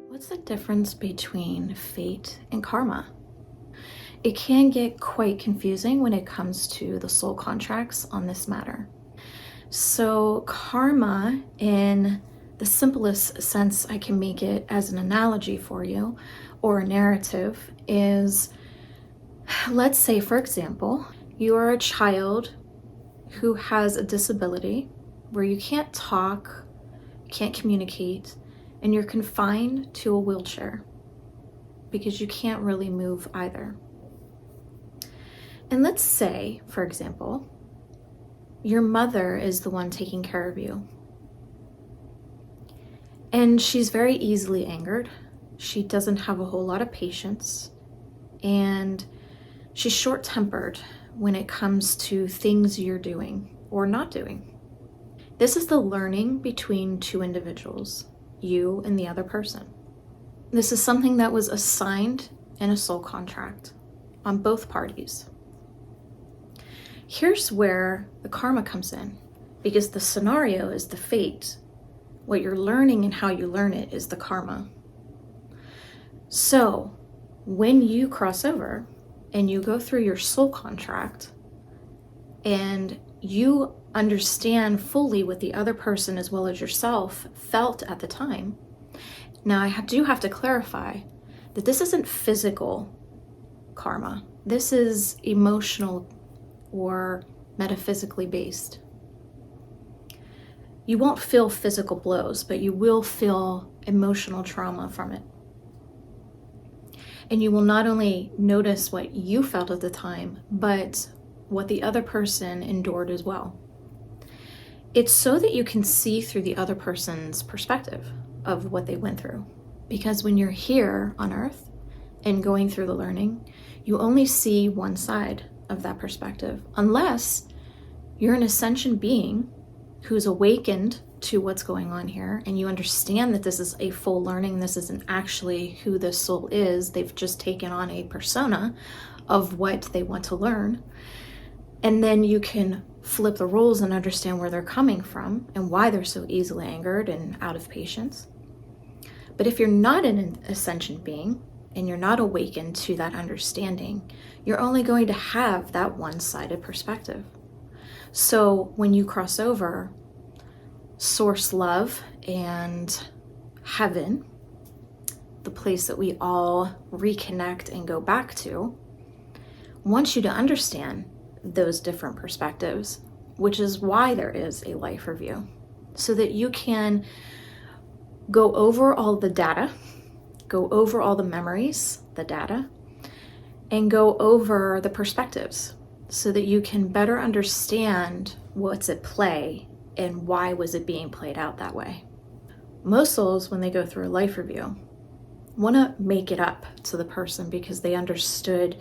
What's the difference between fate and karma? It can get quite confusing when it comes to the soul contracts on this matter. So, karma, in the simplest sense I can make it as an analogy for you or a narrative, is let's say, for example, you are a child who has a disability where you can't talk, can't communicate, and you're confined to a wheelchair because you can't really move either. And let's say, for example, your mother is the one taking care of you. And she's very easily angered. She doesn't have a whole lot of patience. And she's short-tempered when it comes to things you're doing or not doing. This is the learning between two individuals, you and the other person. This is something that was assigned in a soul contract on both parties. Here's where the karma comes in, because the scenario is the fate. What you're learning and how you learn it is the karma. So when you cross over and you go through your soul contract and you understand fully what the other person as well as yourself felt at the time. Now I do have to clarify that this isn't physical karma. This is emotional or metaphysically based. You won't feel physical blows, but you will feel emotional trauma from it. And you will not only notice what you felt at the time, but what the other person endured as well. It's so that you can see through the other person's perspective of what they went through. Because when you're here on Earth and going through the learning, you only see one side of that perspective, unless you're an ascension being who's awakened to what's going on here and you understand that this is a full learning, this isn't actually who this soul is, they've just taken on a persona of what they want to learn. And then you can flip the roles and understand where they're coming from and why they're so easily angered and out of patience. But if you're not an ascension being and you're not awakened to that understanding, you're only going to have that one-sided perspective. So when you cross over, source love and heaven, the place that we all reconnect and go back to, wants you to understand those different perspectives, which is why there is a life review, so that you can go over all the data, go over all the memories, the data, and go over the perspectives so that you can better understand what's at play and why was it being played out that way. Most souls, when they go through a life review, want to make it up to the person because they understood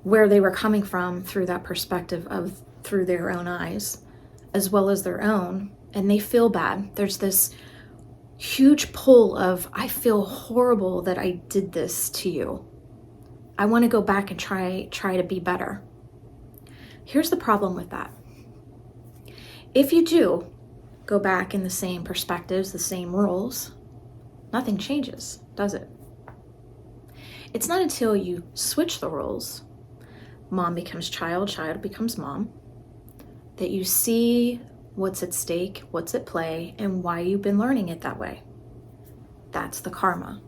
where they were coming from through that perspective of through their own eyes as well as their own, and they feel bad. There's this huge pull of, I feel horrible that I did this to you. I want to go back and try to be better. Here's the problem with that. If you do go back in the same perspectives, the same roles, nothing changes, does it? It's not until you switch the roles, mom becomes child, child becomes mom, that you see what's at stake, what's at play, and why you've been learning it that way. That's the karma.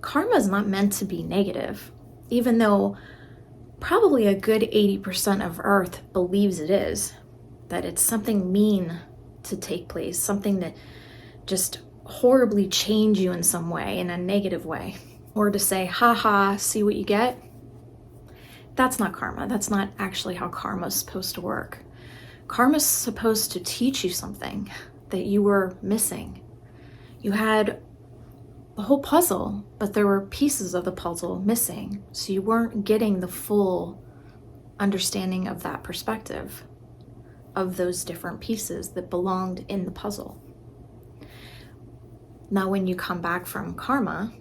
Karma is not meant to be negative, even though probably a good 80% of Earth believes it is, that it's something mean to take place, something that just horribly change you in some way, in a negative way, or to say, haha, see what you get? That's not karma. That's not actually how karma is supposed to work. Karma is supposed to teach you something that you were missing. You had the whole puzzle, but there were pieces of the puzzle missing, so you weren't getting the full understanding of that perspective. of those different pieces that belonged in the puzzle. Now, when you come back from karma,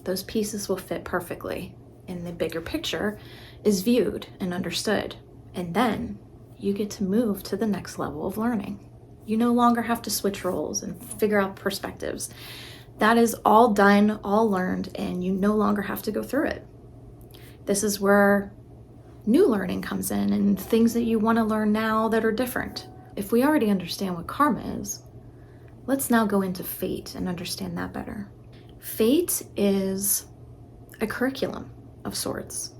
those pieces will fit perfectly, and the bigger picture is viewed and understood. And then you get to move to the next level of learning. You no longer have to switch roles and figure out perspectives. That is all done, all learned, and you no longer have to go through it. This is where new learning comes in and things that you want to learn now that are different. If we already understand what karma is, let's now go into fate and understand that better. Fate is a curriculum of sorts.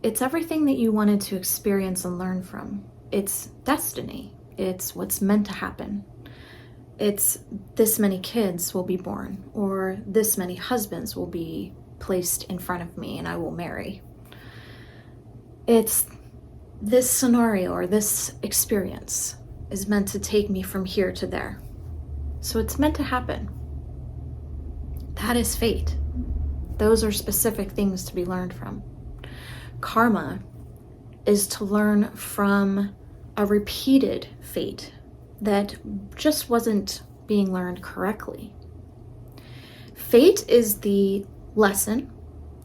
It's everything that you wanted to experience and learn from. It's destiny. It's what's meant to happen. It's this many kids will be born, or this many husbands will be placed in front of me and I will marry. It's this scenario or this experience is meant to take me from here to there. So it's meant to happen. That is fate. Those are specific things to be learned from. Karma is to learn from a repeated fate that just wasn't being learned correctly. Fate is the lesson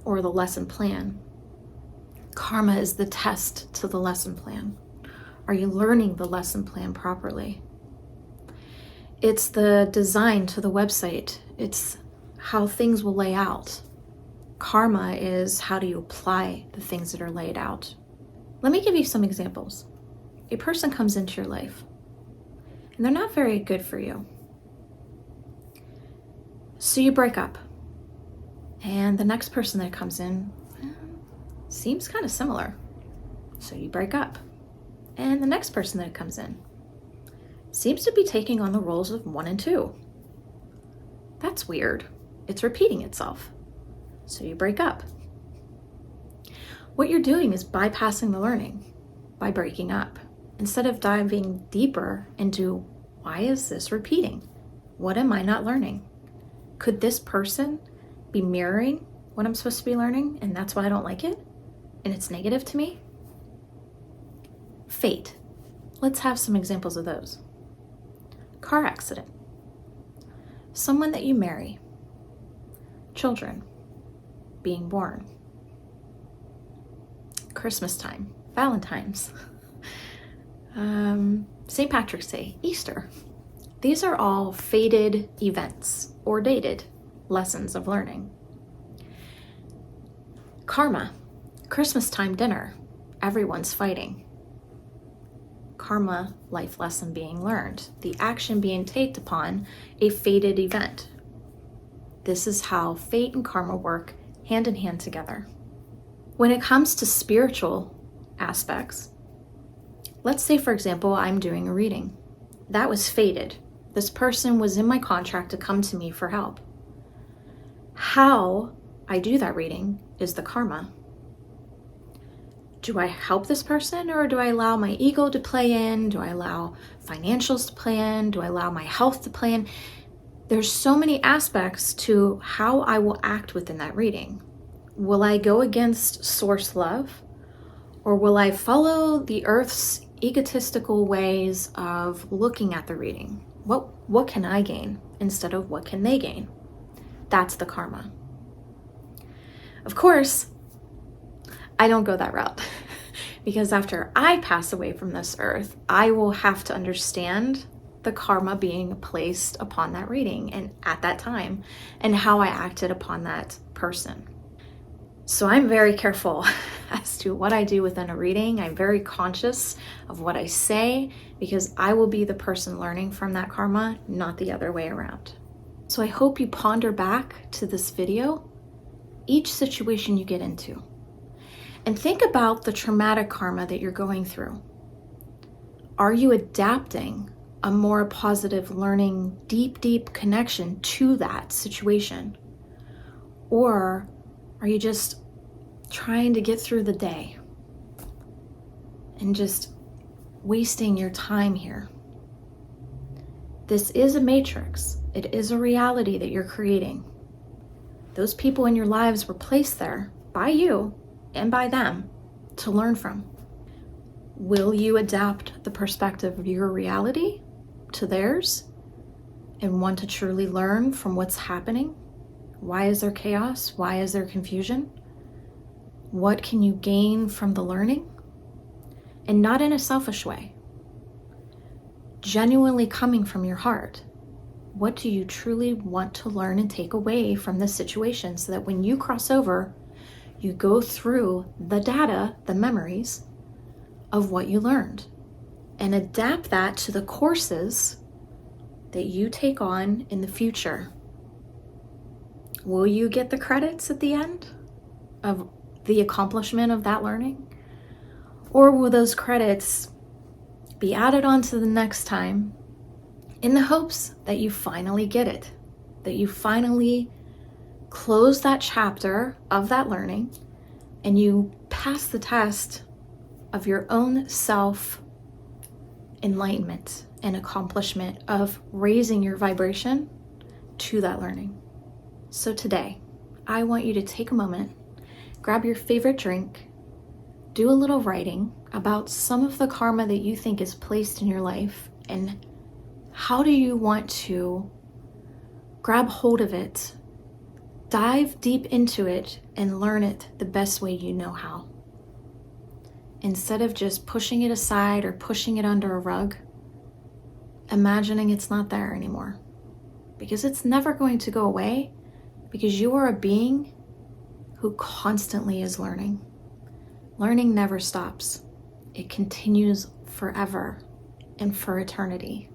or the lesson plan. Karma is the test to the lesson plan. Are you learning the lesson plan properly? It's the design to the website. It's how things will lay out. Karma is how do you apply the things that are laid out. Let me give you some examples. A person comes into your life and they're not very good for you. So you break up. And the next person that comes in seems kind of similar. So you break up. And the next person that comes in seems to be taking on the roles of 1 and 2. That's weird. It's repeating itself. So you break up. What you're doing is bypassing the learning by breaking up, instead of diving deeper into why is this repeating? What am I not learning? Could this person be mirroring what I'm supposed to be learning and that's why I don't like it? And it's negative to me? Fate. Let's have some examples of those. Car accident. Someone that you marry. Children. Being born. Christmas time. Valentine's. St. Patrick's Day. Easter. These are all fated events or dated lessons of learning. Karma. Christmas time dinner. Everyone's fighting. Karma, life lesson being learned. The action being taken upon a fated event. This is how fate and karma work hand in hand together. When it comes to spiritual aspects, let's say, for example, I'm doing a reading. That was fated. This person was in my contract to come to me for help. How I do that reading is the karma. Do I help this person, or do I allow my ego to play in? Do I allow financials to play in? Do I allow my health to play in? There's so many aspects to how I will act within that reading. Will I go against source love, or will I follow the earth's egotistical ways of looking at the reading? What can I gain instead of what can they gain? That's the karma. Of course, I don't go that route because after I pass away from this earth, I will have to understand the karma being placed upon that reading and at that time and how I acted upon that person. So I'm very careful as to what I do within a reading. I'm very conscious of what I say because I will be the person learning from that karma, not the other way around. So I hope you ponder back to this video, each situation you get into, and think about the traumatic karma that you're going through. Are you adapting a more positive learning, deep connection to that situation? Or are you just trying to get through the day and just wasting your time here? This is a matrix. It is a reality that you're creating. Those people in your lives were placed there by you and by them to learn from. Will you adapt the perspective of your reality to theirs and want to truly learn from what's happening? Why is there chaos? Why is there confusion? What can you gain from the learning? And not in a selfish way. Genuinely coming from your heart. What do you truly want to learn and take away from this situation so that when you cross over, you go through the data, the memories of what you learned, and adapt that to the courses that you take on in the future? Will you get the credits at the end of the accomplishment of that learning? Or will those credits be added on to the next time in the hopes that you finally get it, that you finally close that chapter of that learning and you pass the test of your own self-enlightenment and accomplishment of raising your vibration to that learning? So today, I want you to take a moment, grab your favorite drink, do a little writing about some of the karma that you think is placed in your life, and how do you want to grab hold of it, dive deep into it, and learn it the best way you know how. Instead of just pushing it aside or pushing it under a rug, imagining it's not there anymore. Because it's never going to go away, because you are a being who constantly is learning. Learning never stops. It continues forever and for eternity,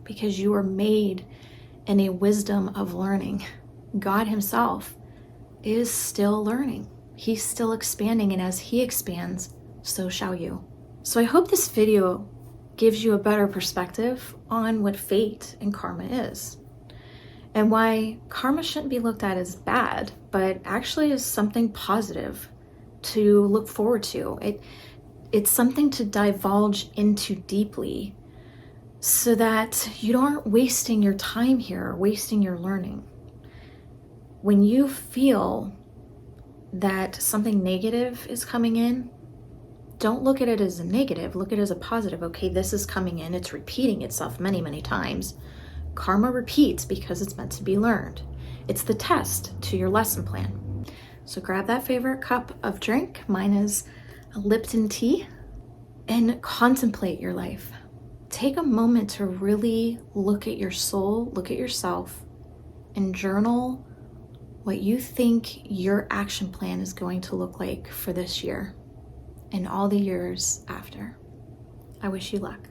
because you are made in a wisdom of learning. God himself is still learning. He's still expanding, and as he expands, so shall you. So I hope this video gives you a better perspective on what fate and karma is, and why karma shouldn't be looked at as bad, but actually as something positive to look forward to. It's something to divulge into deeply so that you aren't wasting your time here or wasting your learning. When you feel that something negative is coming in, don't look at it as a negative, look at it as a positive. Okay, this is coming in, it's repeating itself many, many times. Karma repeats because it's meant to be learned. It's the test to your lesson plan. So grab that favorite cup of drink, mine is a Lipton tea, and contemplate your life. Take a moment to really look at your soul, look at yourself, and journal what you think your action plan is going to look like for this year and all the years after. I wish you luck.